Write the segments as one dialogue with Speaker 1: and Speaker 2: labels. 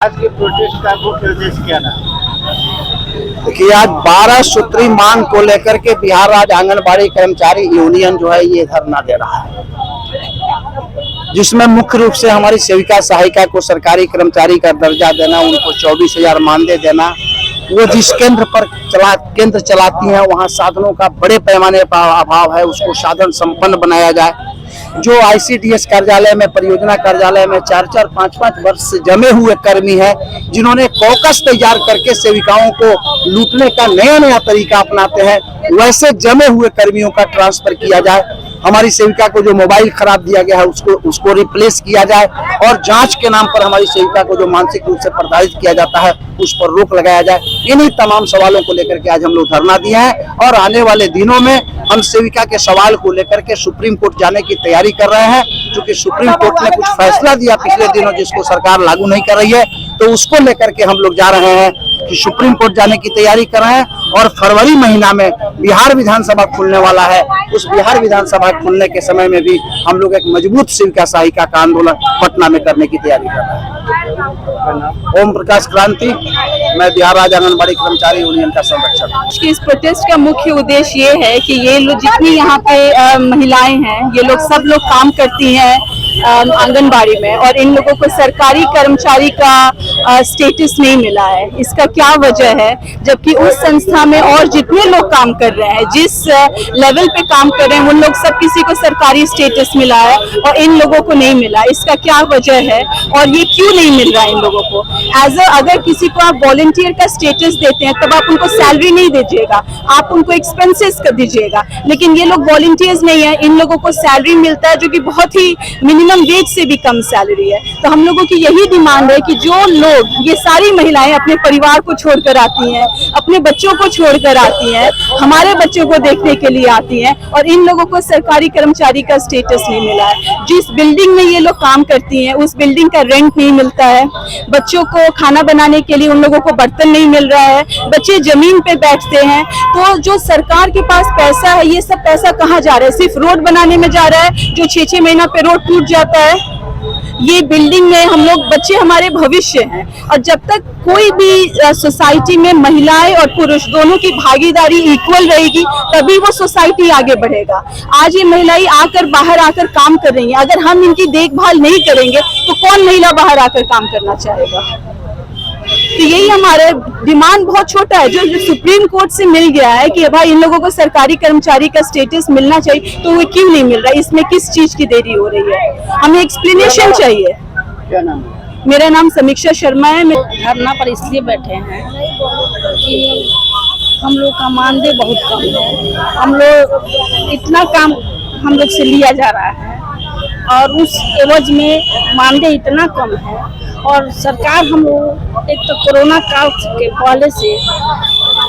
Speaker 1: आज के प्रोटेस्ट का मुख्य उद्देश्य क्या था?
Speaker 2: देखिए, आज 12 सूत्री मांग को लेकर के बिहार राज्य आंगनबाड़ी कर्मचारी यूनियन जो है ये धरना दे रहा है, जिसमें मुख्य रूप से हमारी सेविका सहायिका को सरकारी कर्मचारी का दर्जा देना, उनको 24,000 मानदेय देना, वो जिस केंद्र चलाती हैं वहाँ साधनों का बड़े पैमाने पर अभाव है, उसको साधन संपन्न बनाया जाए। जो ICDS कार्यालय में, परियोजना कार्यालय में 4-4, 5-5 वर्ष से जमे हुए कर्मी हैं, जिन्होंने कॉकस तैयार करके सेविकाओं को लूटने का नया तरीका अपनाते हैं, वैसे जमे हुए कर्मियों का ट्रांसफर किया जाए। हमारी सेविका को जो मोबाइल खराब दिया गया है उसको रिप्लेस किया जाए, और जांच के नाम पर हमारी सेविका को जो मानसिक रूप से प्रताड़ित किया जाता है उस पर रोक लगाया जाए। इन्हीं तमाम सवालों को लेकर के आज हम लोग धरना दिए हैं, और आने वाले दिनों में हम सेविका के सवाल को लेकर के सुप्रीम कोर्ट जाने की तैयारी कर रहे हैं, क्योंकि सुप्रीम कोर्ट ने कुछ फैसला दिया पिछले दिनों जिसको सरकार लागू नहीं कर रही है, तो उसको लेकर के हम लोग जा रहे हैं कि सुप्रीम कोर्ट जाने की तैयारी कर रहे हैं। और फरवरी महीना में बिहार विधानसभा खुलने वाला है, उस बिहार विधानसभा खुलने के समय में भी हम लोग एक मजबूत सेविका सहायिका का आंदोलन पटना में करने की तैयारी कर रहे हैं। ओम प्रकाश क्रांति, मैं बिहार राज्य आंगनबाड़ी कर्मचारी यूनियन का संरक्षक हूँ।
Speaker 3: इस प्रोटेस्ट का मुख्य उद्देश्य ये है कि ये लोग जितनी यहाँ पे महिलाएं हैं, ये लोग सब लोग काम करती हैं आंगनबाड़ी में, और इन लोगों को सरकारी कर्मचारी का स्टेटस नहीं मिला है। इसका क्या वजह है? जबकि उस संस्था में और जितने लोग काम कर रहे हैं, जिस लेवल पे काम कर रहे हैं, उन लोग सब किसी को सरकारी स्टेटस मिला है और इन लोगों को नहीं मिला। इसका क्या वजह है और ये क्यों नहीं मिल रहा है इन लोगों को? अगर किसी को आप वॉलंटियर का स्टेटस देते हैं तब आप उनको सैलरी नहीं दीजिएगा, आप उनको एक्सपेंसेस कर दीजिएगा, लेकिन ये लोग वॉलंटियर्स नहीं है, इन लोगों को सैलरी मिलता है जो कि बहुत ही मिनिमम वेज से भी कम सैलरी है। तो हम लोगों की यही डिमांड है कि जो लोग, ये सारी महिलाएं अपने परिवार को छोड़कर आती हैं, अपने बच्चों को छोड़कर आती हैं, हमारे बच्चों को देखने के लिए आती हैं, और इन लोगों को सरकारी कर्मचारी का स्टेटस नहीं मिला है। जिस बिल्डिंग में ये लोग काम करती हैं उस बिल्डिंग का रेंट नहीं मिलता है, बच्चों को खाना बनाने के लिए उन लोगों को बर्तन नहीं मिल रहा है, बच्चे जमीन पे बैठते हैं। तो जो सरकार के पास पैसा है, ये सब पैसा कहाँ जा रहा है? सिर्फ रोड बनाने में जा रहा है, जो 6-6 महीना पे रोड टूट जाता है। ये बिल्डिंग में हम लोग, बच्चे हमारे भविष्य हैं, और जब तक कोई भी सोसाइटी में महिलाएं और पुरुष दोनों की भागीदारी इक्वल रहेगी तभी वो सोसाइटी आगे बढ़ेगा। आज ये महिलाएं बाहर आकर काम कर रही हैं, अगर हम इनकी देखभाल नहीं करेंगे तो कौन महिला बाहर आकर काम करना चाहेगा? तो यही हमारा डिमांड बहुत छोटा है, जो सुप्रीम कोर्ट से मिल गया है कि भाई इन लोगों को सरकारी कर्मचारी का स्टेटस मिलना चाहिए, तो वो क्यों नहीं मिल रहा है? इसमें किस चीज की देरी हो रही है? हमें एक्सप्लेनेशन चाहिए।
Speaker 1: क्या नाम है?
Speaker 3: मेरा नाम समीक्षा शर्मा है।
Speaker 4: धरना पर इसलिए बैठे हैं कि हम लोग का मानदेय बहुत कम है, हम लोग इतना काम हम लोग से लिया जा रहा है और उस एवज में मानदेय इतना कम है, और सरकार हम लोग एक तो कोरोना काल के पहले से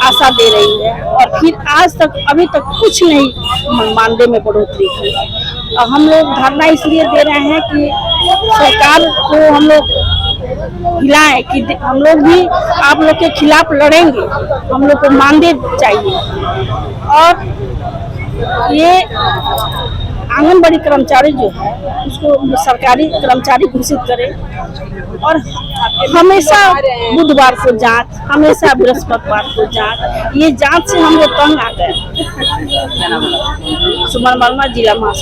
Speaker 4: आशा दे रही है, और फिर आज तक अभी तक कुछ नहीं मानदेय में बढ़ोतरी की। और हम लोग धरना इसलिए दे रहे हैं कि सरकार को हम लोग हिलाएं कि हम लोग भी आप लोग के खिलाफ लड़ेंगे, हम लोग को मानदेय चाहिए। और ये आंगनबाड़ी कर्मचारी जो है उसको सरकारी कर्मचारी घोषित करे, और हमेशा बुधवार को जांच, हमेशा बृहस्पतिवार को जांच। ये जांच से हम लोग तंग आ गए। सुमन वर्मा, जिला महासचिव।